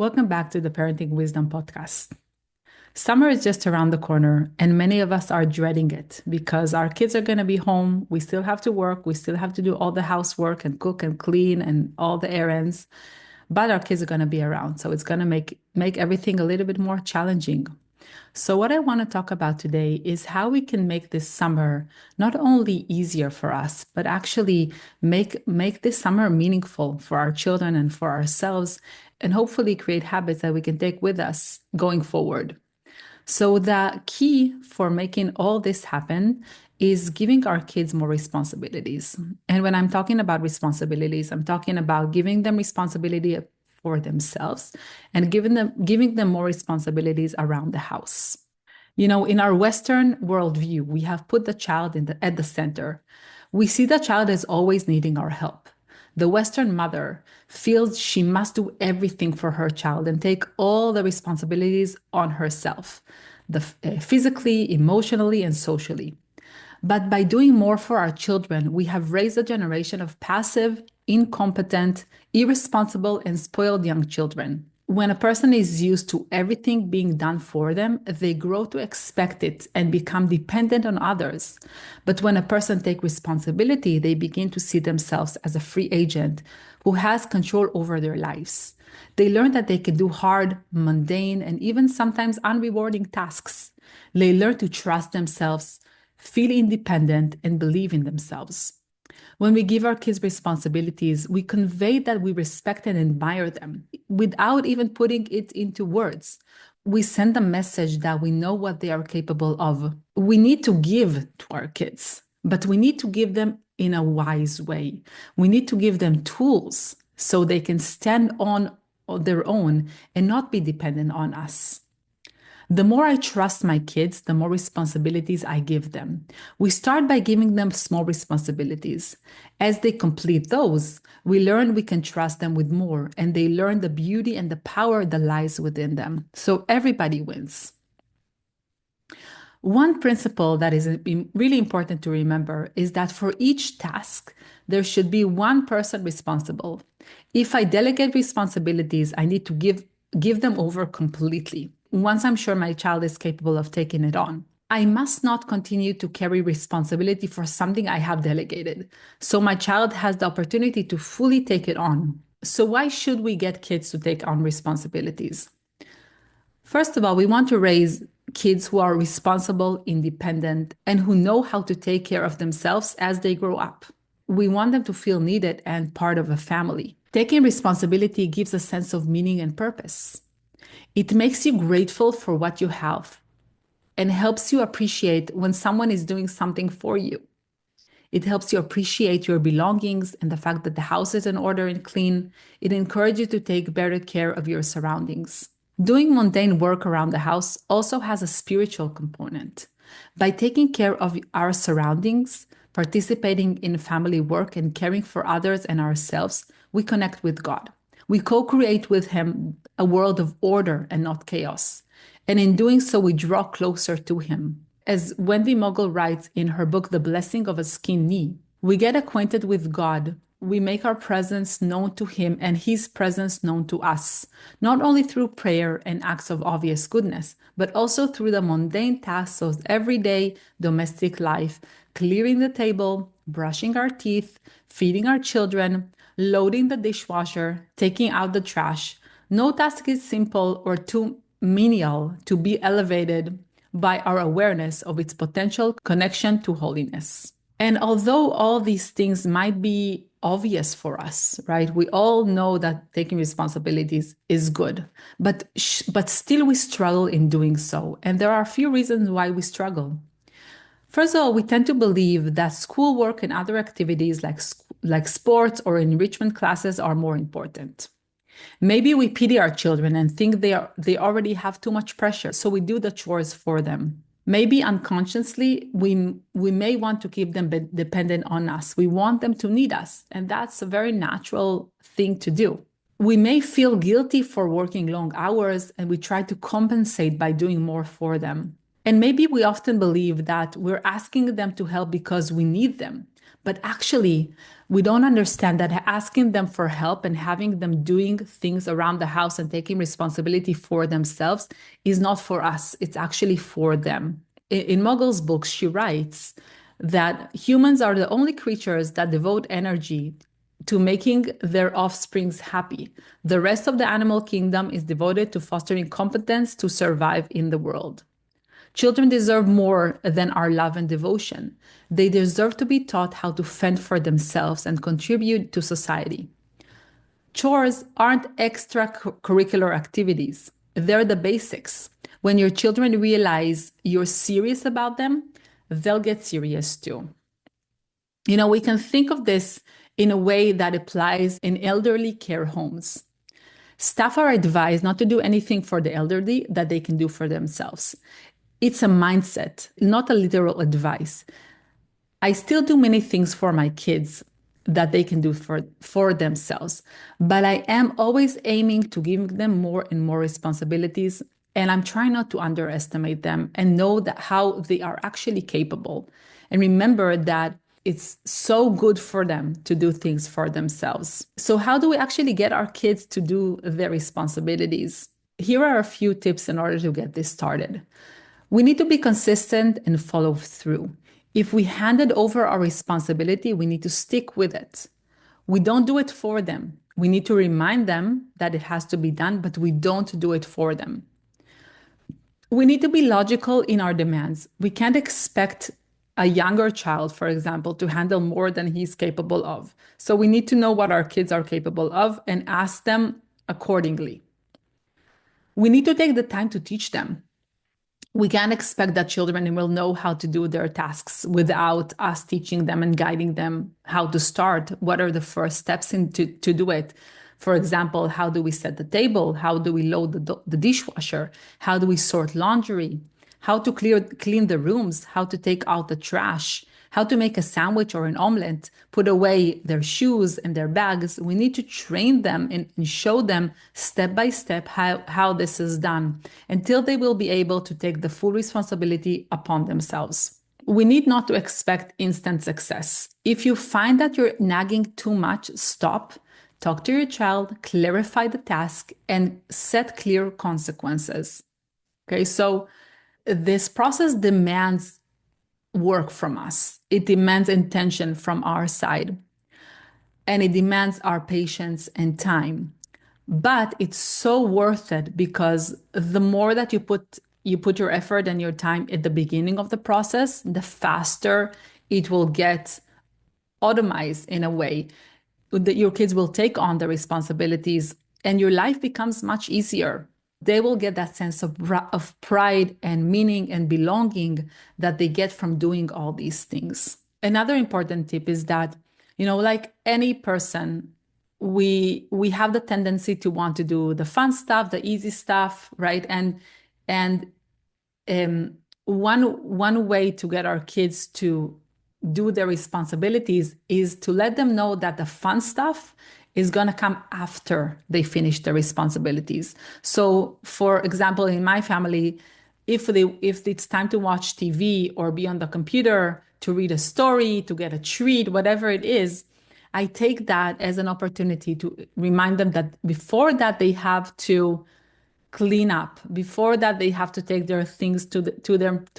Welcome back to the Parenting Wisdom Podcast. Summer is just around the corner, and many of us are dreading it because our kids are going to be home. We still have to work. We still have to do all the housework and cook and clean and all the errands, but our kids are going to be around. So it's going to make everything a little bit more challenging. So what I want to talk about today is how we can make this summer not only easier for us, but actually make this summer meaningful for our children and for ourselves, and hopefully create habits that we can take with us going forward. So the key for making all this happen is giving our kids more responsibilities. And when I'm talking about responsibilities, I'm talking about giving them responsibility for themselves and giving them more responsibilities around the house. You know, in our Western worldview, we have put the child at the center. We see the child as always needing our help. The Western mother feels she must do everything for her child and take all the responsibilities on herself, physically, emotionally, and socially. But by doing more for our children, we have raised a generation of passive, incompetent, irresponsible, and spoiled young children. When a person is used to everything being done for them, they grow to expect it and become dependent on others. But when a person takes responsibility, they begin to see themselves as a free agent who has control over their lives. They learn that they can do hard, mundane, and even sometimes unrewarding tasks. They learn to trust themselves, feel independent, and believe in themselves. When we give our kids responsibilities, we convey that we respect and admire them without even putting it into words. We send a message that we know what they are capable of. We need to give to our kids, but we need to give them in a wise way. We need to give them tools so they can stand on their own and not be dependent on us. The more I trust my kids, the more responsibilities I give them. We start by giving them small responsibilities. As they complete those, we learn we can trust them with more, and they learn the beauty and the power that lies within them. So everybody wins. One principle that is really important to remember is that for each task, there should be one person responsible. If I delegate responsibilities, I need to give them over completely. Once I'm sure my child is capable of taking it on, I must not continue to carry responsibility for something I have delegated. So my child has the opportunity to fully take it on. So why should we get kids to take on responsibilities? First of all, we want to raise kids who are responsible, independent, and who know how to take care of themselves as they grow up. We want them to feel needed and part of a family. Taking responsibility gives a sense of meaning and purpose. It makes you grateful for what you have and helps you appreciate when someone is doing something for you. It helps you appreciate your belongings and the fact that the house is in order and clean. It encourages you to take better care of your surroundings. Doing mundane work around the house also has a spiritual component. By taking care of our surroundings, participating in family work, and caring for others and ourselves, we connect with God. We co-create with Him a world of order and not chaos. And in doing so, we draw closer to Him. As Wendy Mogul writes in her book, The Blessing of a Skin Knee, we get acquainted with God. We make our presence known to Him and His presence known to us, not only through prayer and acts of obvious goodness, but also through the mundane tasks of everyday domestic life, clearing the table, brushing our teeth, feeding our children, loading the dishwasher, taking out the trash. No task is simple or too menial to be elevated by our awareness of its potential connection to holiness. And although all these things might be obvious for us, right? We all know that taking responsibilities is good, but still we struggle in doing so. And there are a few reasons why we struggle. First of all, we tend to believe that schoolwork and other activities like sports or enrichment classes are more important. Maybe we pity our children and think they already have too much pressure, so we do the chores for them. Maybe unconsciously, we may want to keep them dependent on us. We want them to need us, and that's a very natural thing to do. We may feel guilty for working long hours, and we try to compensate by doing more for them. And maybe we often believe that we're asking them to help because we need them. But actually, we don't understand that asking them for help and having them doing things around the house and taking responsibility for themselves is not for us. It's actually for them. In Mogul's books, she writes that humans are the only creatures that devote energy to making their offsprings happy. The rest of the animal kingdom is devoted to fostering competence to survive in the world. Children deserve more than our love and devotion. They deserve to be taught how to fend for themselves and contribute to society. Chores aren't extracurricular activities, they're the basics. When your children realize you're serious about them, they'll get serious too. We can think of this in a way that applies in elderly care homes. Staff are advised not to do anything for the elderly that they can do for themselves. It's a mindset, not a literal advice. I still do many things for my kids that they can do for themselves, but I am always aiming to give them more and more responsibilities, and I'm trying not to underestimate them and know that how they are actually capable. And remember that it's so good for them to do things for themselves. So how do we actually get our kids to do their responsibilities? Here are a few tips in order to get this started. We need to be consistent and follow through. If we handed over our responsibility, we need to stick with it. We don't do it for them. We need to remind them that it has to be done, but we don't do it for them. We need to be logical in our demands. We can't expect a younger child, for example, to handle more than he's capable of. So we need to know what our kids are capable of and ask them accordingly. We need to take the time to teach them. We can't expect that children will know how to do their tasks without us teaching them and guiding them how to start. What are the first steps to do it? For example, how do we set the table? How do we load the dishwasher? How do we sort laundry? How to clean the rooms? How to take out the trash? How to make a sandwich or an omelet, put away their shoes and their bags. We need to train them and show them step by step how this is done until they will be able to take the full responsibility upon themselves. We need not to expect instant success. If you find that you're nagging too much, stop, talk to your child, clarify the task, and set clear consequences. Okay, so this process demands work from us. It demands intention from our side, and it demands our patience and time. But it's so worth it because the more that you put your effort and your time at the beginning of the process, the faster it will get automized in a way that your kids will take on the responsibilities and your life becomes much easier. They will get that sense of pride and meaning and belonging that they get from doing all these things. Another important tip is that, like any person, we have the tendency to want to do the fun stuff, the easy stuff, right? And one way to get our kids to do their responsibilities is to let them know that the fun stuff is going to come after they finish the responsibilities. So, for example, in my family, if it's time to watch TV or be on the computer to read a story, to get a treat, whatever it is, I take that as an opportunity to remind them that before that they have to clean up. Before that, they have to take their things to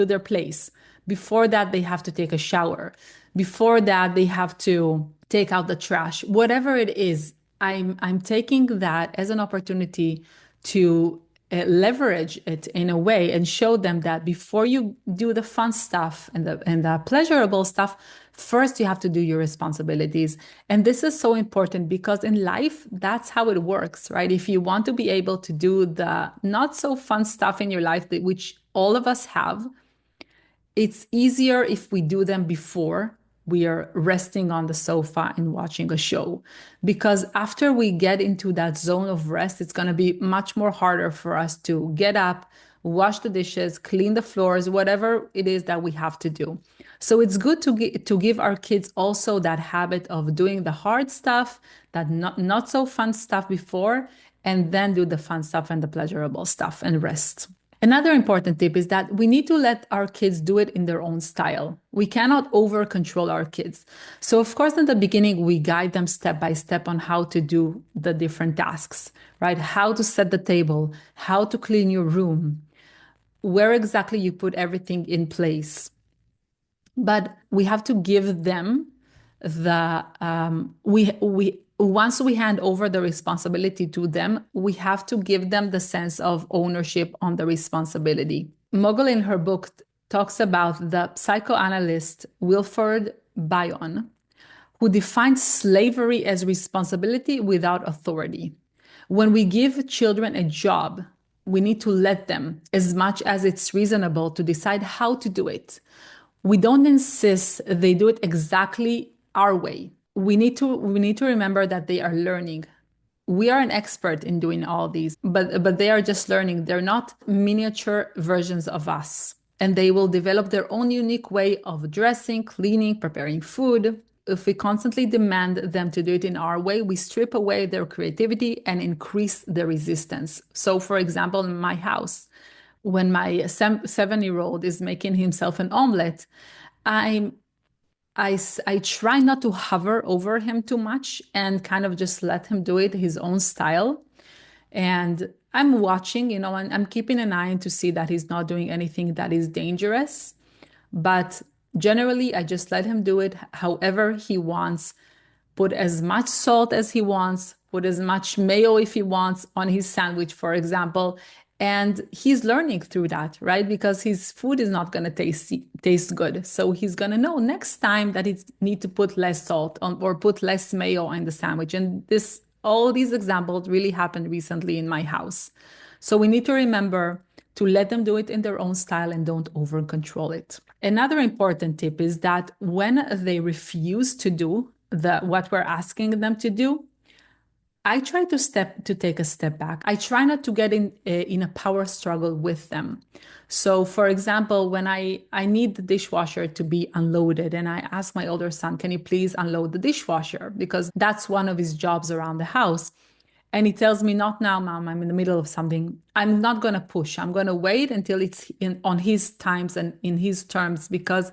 their place. Before that, they have to take a shower. Before that, they have to take out the trash. Whatever it is, I'm taking that as an opportunity to leverage it in a way and show them that before you do the fun stuff and the pleasurable stuff, first you have to do your responsibilities. And this is so important because in life, that's how it works, right? If you want to be able to do the not so fun stuff in your life, which all of us have, it's easier if we do them before we are resting on the sofa and watching a show. Because after we get into that zone of rest, it's going to be much more harder for us to get up, wash the dishes, clean the floors, whatever it is that we have to do. So it's good to give our kids also that habit of doing the hard stuff, that not so fun stuff before, and then do the fun stuff and the pleasurable stuff and rest. Another important tip is that we need to let our kids do it in their own style. We cannot over control our kids. So, of course, in the beginning, we guide them step by step on how to do the different tasks, right? How to set the table, how to clean your room, where exactly you put everything in place. But we have to give them the we once we hand over the responsibility to them, we have to give them the sense of ownership on the responsibility. Mogul in her book talks about the psychoanalyst Wilford Bion, who defines slavery as responsibility without authority. When we give children a job, we need to let them, as much as it's reasonable, to decide how to do it. We don't insist they do it exactly our way. We need to remember that they are learning. We are an expert in doing all these, but they are just learning. They're not miniature versions of us. And they will develop their own unique way of dressing, cleaning, preparing food. If we constantly demand them to do it in our way, we strip away their creativity and increase their resistance. So, for example, in my house, when my 7-year-old is making himself an omelet, I, I try not to hover over him too much and kind of just let him do it his own style. And I'm watching, and I'm keeping an eye to see that he's not doing anything that is dangerous. But generally, I just let him do it however he wants, put as much salt as he wants, put as much mayo if he wants on his sandwich, for example. And he's learning through that, right? Because his food is not going to taste good. So he's going to know next time that he need to put less salt on or put less mayo on the sandwich. And all these examples really happened recently in my house. So we need to remember to let them do it in their own style and don't over control it. Another important tip is that when they refuse to do what we're asking them to do, I try to take a step back. I try not to get in a power struggle with them. So, for example, when I need the dishwasher to be unloaded, and I ask my older son, "Can you please unload the dishwasher?" Because that's one of his jobs around the house. And he tells me, "Not now, mom. I'm in the middle of something." I'm not going to push. I'm going to wait until it's on his times and in his terms, because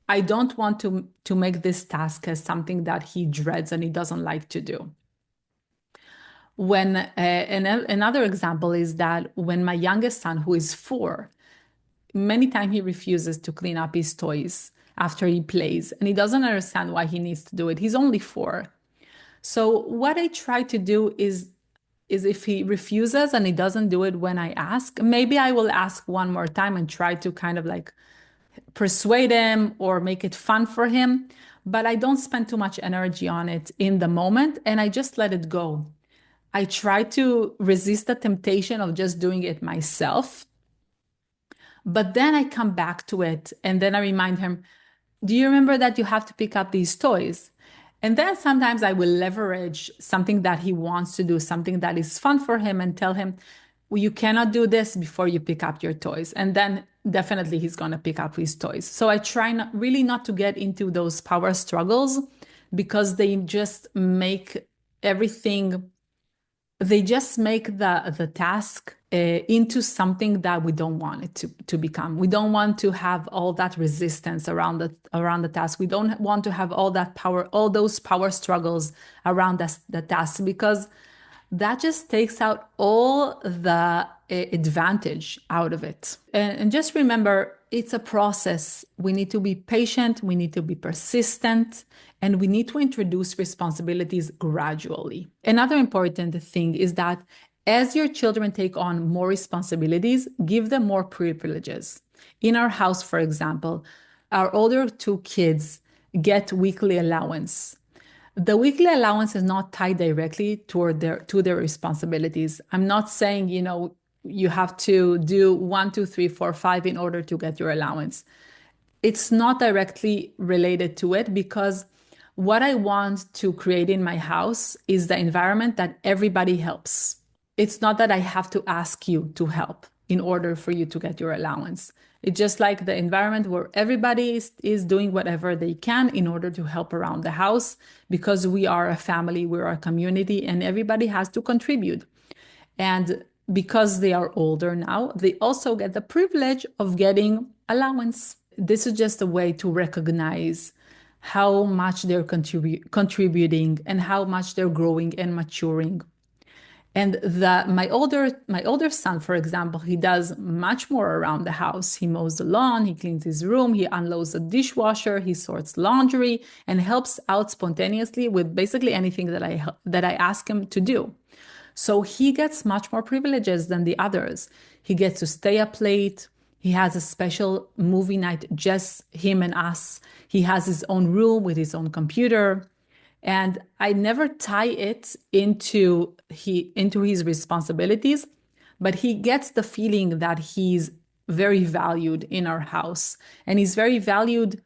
I don't want to make this task as something that he dreads and he doesn't like to do. Another example is that when my youngest son, who is 4, many times he refuses to clean up his toys after he plays, and he doesn't understand why he needs to do it. He's only 4. So what I try to do is if he refuses and he doesn't do it when I ask, maybe I will ask one more time and try to kind of like persuade him or make it fun for him. But I don't spend too much energy on it in the moment, and I just let it go. I try to resist the temptation of just doing it myself. But then I come back to it and then I remind him, "Do you remember that you have to pick up these toys?" And then sometimes I will leverage something that he wants to do, something that is fun for him, and tell him, "Well, you cannot do this before you pick up your toys." And then definitely he's going to pick up his toys. So I try really not to get into those power struggles, because they just make everything they just make the task into something that we don't want it to become. We don't want to have all that resistance around the task. We don't want to have all those power struggles around the task, because that just takes out all the advantage out of it. And just remember, it's a process. We need to be patient, we need to be persistent, and we need to introduce responsibilities gradually. Another important thing is that as your children take on more responsibilities, give them more privileges. In our house, for example, our older 2 kids get weekly allowance. The weekly allowance is not tied directly to their responsibilities. I'm not saying, you have to do 1, 2, 3, 4, 5 in order to get your allowance. It's not directly related to it, because what I want to create in my house is the environment that everybody helps. It's not that I have to ask you to help in order for you to get your allowance. It's just like the environment where everybody is doing whatever they can in order to help around the house, because we are a family, we're a community, and everybody has to contribute. And because they are older now, they also get the privilege of getting allowance. This is just a way to recognize how much they're contributing and how much they're growing and maturing. And my older son, for example, he does much more around the house. He mows the lawn, he cleans his room, he unloads the dishwasher, he sorts laundry, and helps out spontaneously with basically anything that I ask him to do. So he gets much more privileges than the others. He gets to stay up late. He has a special movie night, just him and us. He has his own room with his own computer. And I never tie it into his responsibilities, but he gets the feeling that he's very valued in our house. And he's very valued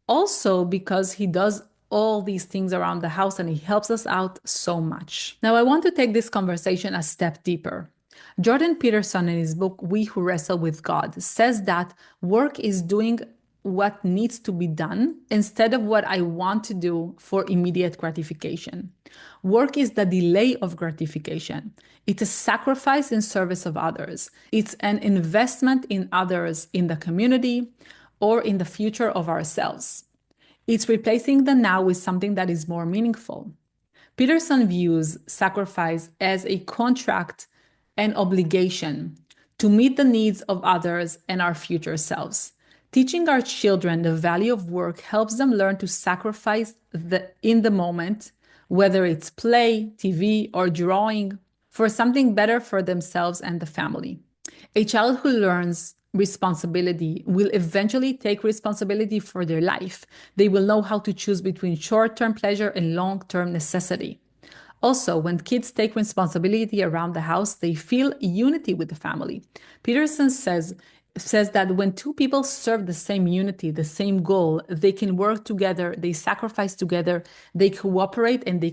also because he does all these things around the house and he helps us out so much. Now, I want to take this conversation a step deeper. Jordan Peterson, in his book, We Who Wrestle with God, says that work is doing what needs to be done instead of what I want to do for immediate gratification. Work is the delay of gratification. It's a sacrifice in service of others. It's an investment in others, in the community, or in the future of ourselves. It's replacing the now with something that is more meaningful. Peterson views sacrifice as a contract and obligation to meet the needs of others and our future selves. Teaching our children the value of work helps them learn to sacrifice in the moment, whether it's play, TV, or drawing, for something better for themselves and the family. A child who learns responsibility will eventually take responsibility for their life. They will know how to choose between short-term pleasure and long-term necessity. Also, when kids take responsibility around the house, they feel unity with the family. Peterson says that when two people serve the same unity, the same goal, they can work together, they sacrifice together, they cooperate, and they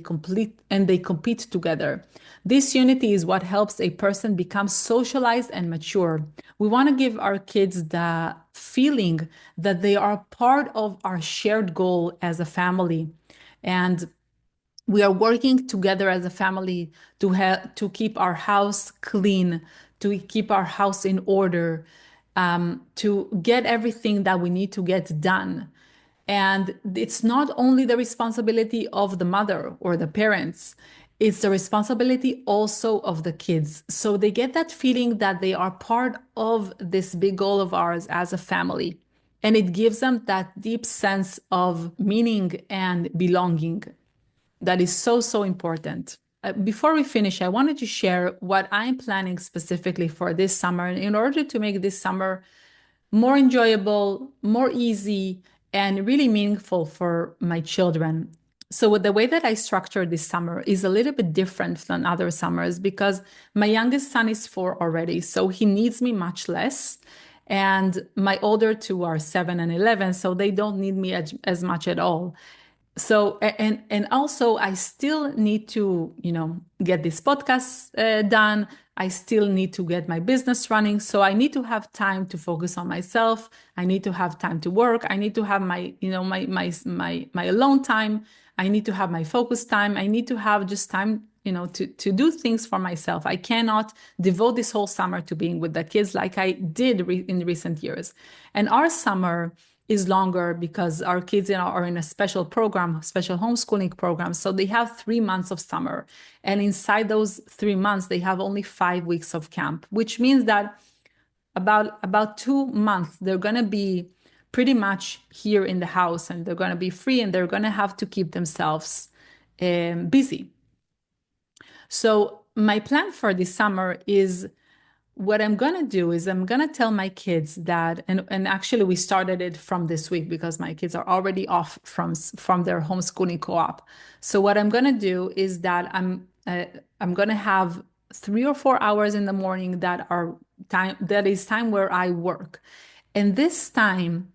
compete together. This unity is what helps a person become socialized and mature. We want to give our kids the feeling that they are part of our shared goal as a family. And we are working together as a family to keep our house clean, to keep our house in order, to get everything that we need to get done. And it's not only the responsibility of the mother or the parents, it's the responsibility also of the kids. So they get that feeling that they are part of this big goal of ours as a family. And it gives them that deep sense of meaning and belonging that is so, so important. Before we finish, I wanted to share what I'm planning specifically for this summer in order to make this summer more enjoyable, more easy, and really meaningful for my children. So the way that I structure this summer is a little bit different than other summers because my youngest son is 4 already, so he needs me much less. And my older two are 7 and 11, so they don't need me as much at all. So and also I still need to get this podcast done. I still need to get my business running, so I need to have time to focus on myself. I need to have time to work. I need to have my my alone time. I need to have my focus time. I need to have just time to do things for myself. I cannot devote this whole summer to being with the kids like I did in recent years. And our summer is longer because our kids are in a special program, special homeschooling program. So they have 3 months of summer. And inside those 3 months, they have only 5 weeks of camp, which means that about 2 months, they're going to be pretty much here in the house and they're going to be free and they're going to have to keep themselves busy. So my plan for this summer is what I'm going to do is I'm going to tell my kids that, and actually we started it from this week because my kids are already off from their homeschooling co-op. So what I'm going to do is that I'm going to have 3 or 4 hours in the morning that is time where I work. And this time,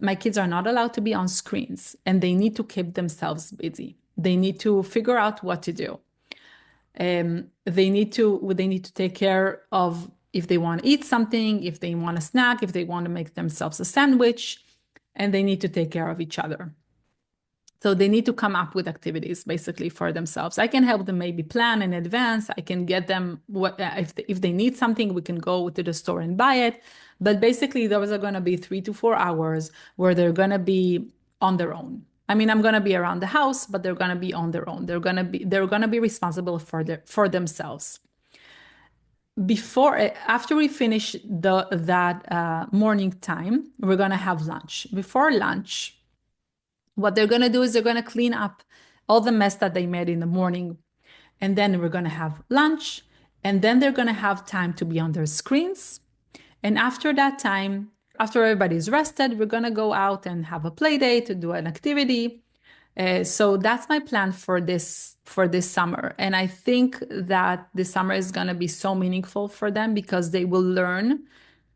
my kids are not allowed to be on screens and they need to keep themselves busy. They need to figure out what to do. They need to take care of if they want to eat something, if they want a snack, if they want to make themselves a sandwich, and they need to take care of each other. So they need to come up with activities basically for themselves. I can help them maybe plan in advance. I can get them what if they need something, we can go to the store and buy it. But basically, those are going to be 3 to 4 hours where they're going to be on their own. I mean, I'm going to be around the house, but they're going to be on their own. They're going to be responsible for themselves. After we finish that morning time, we're going to have lunch. Before lunch, what they're going to do is they're going to clean up all the mess that they made in the morning. And then we're going to have lunch. And then they're going to have time to be on their screens. And after that time, after everybody's rested, we're going to go out and have a play date to do an activity. So that's my plan for this summer. And I think that this summer is going to be so meaningful for them because they will learn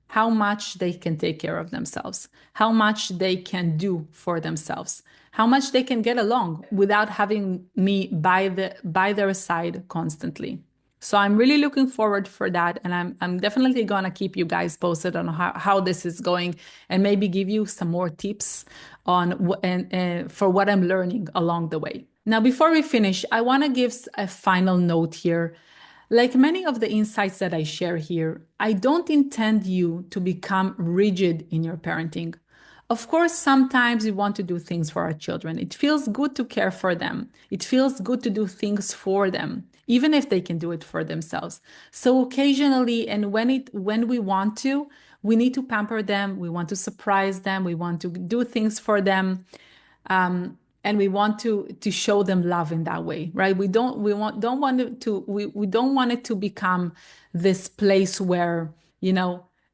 how much they can take care of themselves, how much they can do for themselves, how much they can get along without having me by their side constantly. So I'm really looking forward for that, and I'm definitely gonna keep you guys posted on how this is going, and maybe give you some more tips on and for what I'm learning along the way. Now, before we finish, I want to give a final note here. Like many of the insights that I share here, I don't intend you to become rigid in your parenting. Of course, sometimes we want to do things for our children. It feels good to care for them. It feels good to do things for them, even if they can do it for themselves. So occasionally, and when we want to, we need to pamper them. We want to surprise them. We want to do things for them. And we want to show them love in that way, right? Don't want it to we don't want it to become this place where,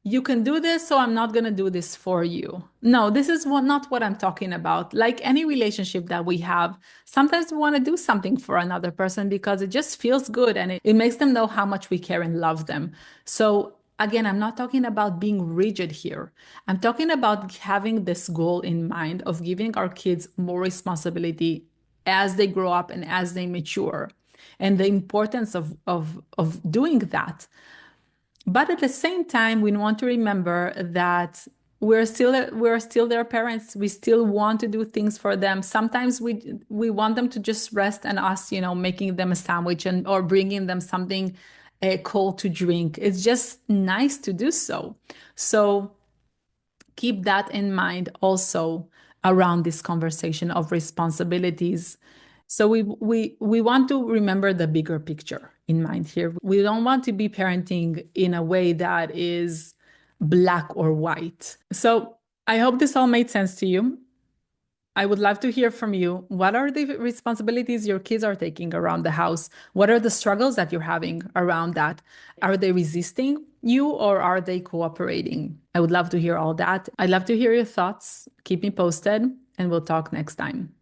you can do this, so I'm not going to do this for you. No, this is not what I'm talking about. Like any relationship that we have, sometimes we want to do something for another person because it just feels good and it makes them know how much we care and love them. So again, I'm not talking about being rigid here. I'm talking about having this goal in mind of giving our kids more responsibility as they grow up and as they mature, and the importance of doing that. But at the same time, we want to remember that we're still their parents. We still want to do things for them. Sometimes we want them to just rest and us, making them a sandwich or bringing them something cold to drink. It's just nice to do so. So keep that in mind also around this conversation of responsibilities. So we want to remember the bigger picture in mind here. We don't want to be parenting in a way that is black or white. So I hope this all made sense to you. I would love to hear from you. What are the responsibilities your kids are taking around the house? What are the struggles that you're having around that? Are they resisting you or are they cooperating? I would love to hear all that. I'd love to hear your thoughts. Keep me posted, and we'll talk next time.